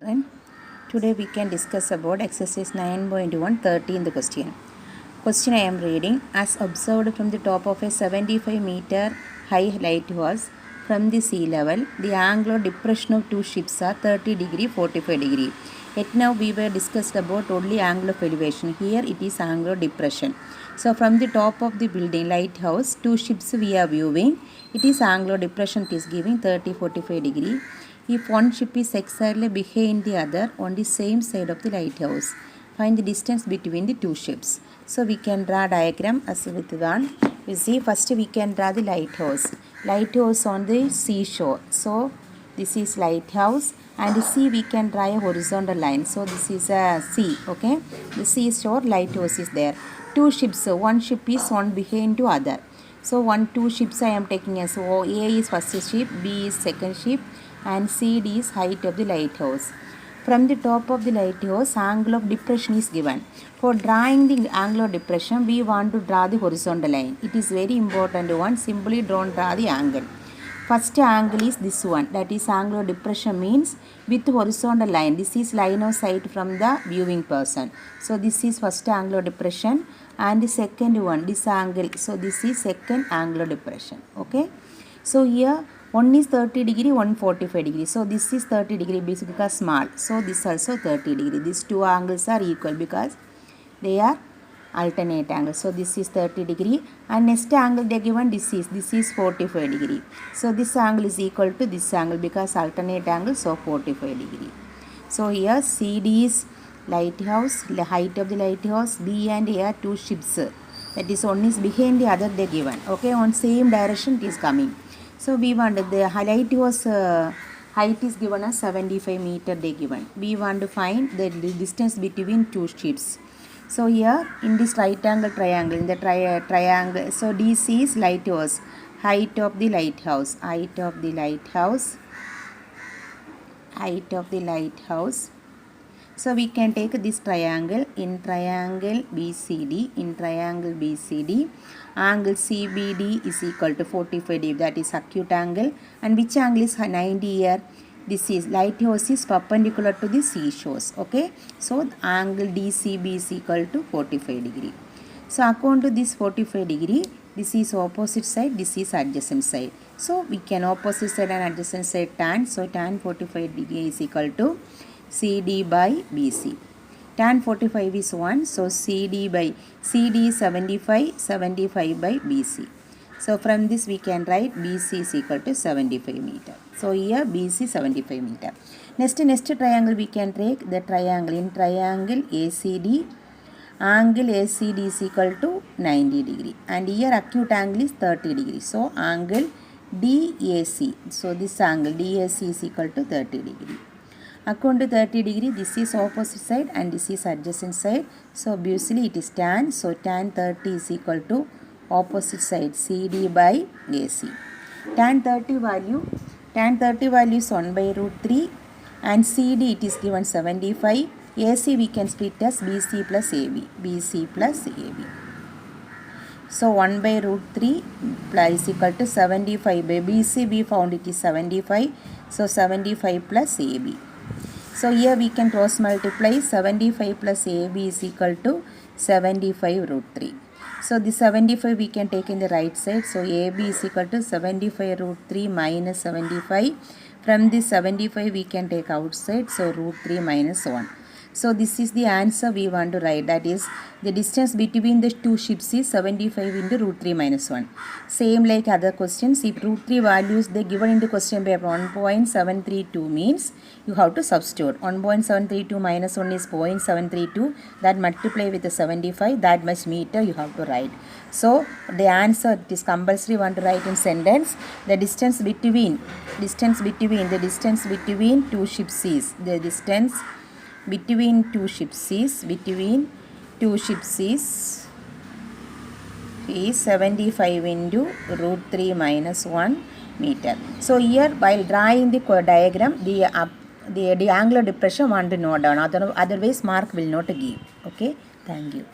And today we can discuss about exercise 9.1 13th question. Question I am reading. As observed from the top of a 75-meter high lighthouse from the sea level, the angle of depression of two ships are 30 degree 45 degree. Yet now we were discussed about only angle of elevation. Here it is angle of depression. So from the top of the building lighthouse, two ships we are viewing. It is angle of depression, it is giving 30 45 degree. If one ship is exactly behind the other on the same side of the lighthouse, find the distance between the two ships. So we can draw diagram as with one. You see, first we can draw the lighthouse. Lighthouse on the seashore. So this is lighthouse, and the sea we can draw a horizontal line. So this is a sea. Okay, the seashore lighthouse is there. Two ships. One ship is one behind to other. So two ships I am taking as A is first ship, B is second ship, and CD is height of the lighthouse. From the top of the lighthouse, angle of depression is given. For drawing the angle of depression, we want to draw the horizontal line. It is very important one. Simply don't draw the angle. First angle is this one. That is angle of depression means with horizontal line. This is line of sight from the viewing person. So this is first angle of depression. And the second one, this angle. So this is second angle of depression. Okay. So here one is 30 degree, one 45 degree. So this is 30 degree because small. So this also 30 degree. These two angles are equal because they are alternate angles. So this is 30 degree, and next angle they given this is 45 degree. So this angle is equal to this angle because alternate angle, so 45 degree. So here CD is lighthouse, the height of the lighthouse. B and A are two ships. That is one is behind the other they given. Okay, on same direction it is coming. So we want the lighthouse height is given as 75 meter they given. We want to find the distance between two ships. So here in this right angle triangle, in the triangle, so DC is lighthouse, height of the lighthouse, height of the lighthouse, height of the lighthouse. So we can take this triangle. In triangle BCD, in triangle BCD, angle CBD is equal to 45 degree, that is acute angle. And which angle is 90 here? This is lighthouse is perpendicular to the seashores. Okay, so angle DCB is equal to 45 degree. So according to this 45 degree, this is opposite side, this is adjacent side. So we can opposite side and adjacent side tan. So tan 45 degree is equal to CD by BC. Tan 45 is 1, so CD is 75, 75 by BC. So from this we can write BC is equal to 75 meter. So here BC 75 meter. Next triangle we can take the triangle. In triangle ACD, angle ACD is equal to 90 degree. And here acute angle is 30 degree. So angle DAC. So this angle DAC is equal to 30 degree. According to 30 degree, this is opposite side and this is adjacent side. So obviously it is tan. So tan 30 is equal to opposite side CD by AC. Tan 30 value is 1 by root 3, and CD it is given 75. AC we can split as BC plus AB. BC plus AB. So 1 by root 3 is equal to 75 by BC. We found it is 75. So 75 plus AB. So here we can cross multiply. 75 plus AB is equal to 75 root 3. So the 75 we can take in the right side. So AB is equal to 75 root 3 minus 75. From this 75 we can take outside. So root 3 minus 1. So this is the answer we want to write. That is the distance between the two ships is 75 into root 3 minus 1. Same like other questions. If root 3 values they given in the question paper 1.732 means you have to substitute. 1.732 minus 1 is 0.732. That multiply with the 75. That much meter you have to write. So the answer it is compulsory want to write in sentence. The distance between two ships is the distance between two ships is 75 into root 3 minus 1 meter. So here while drawing the diagram, the angle of depression want to note down. Otherwise mark will not give. Okay, thank you.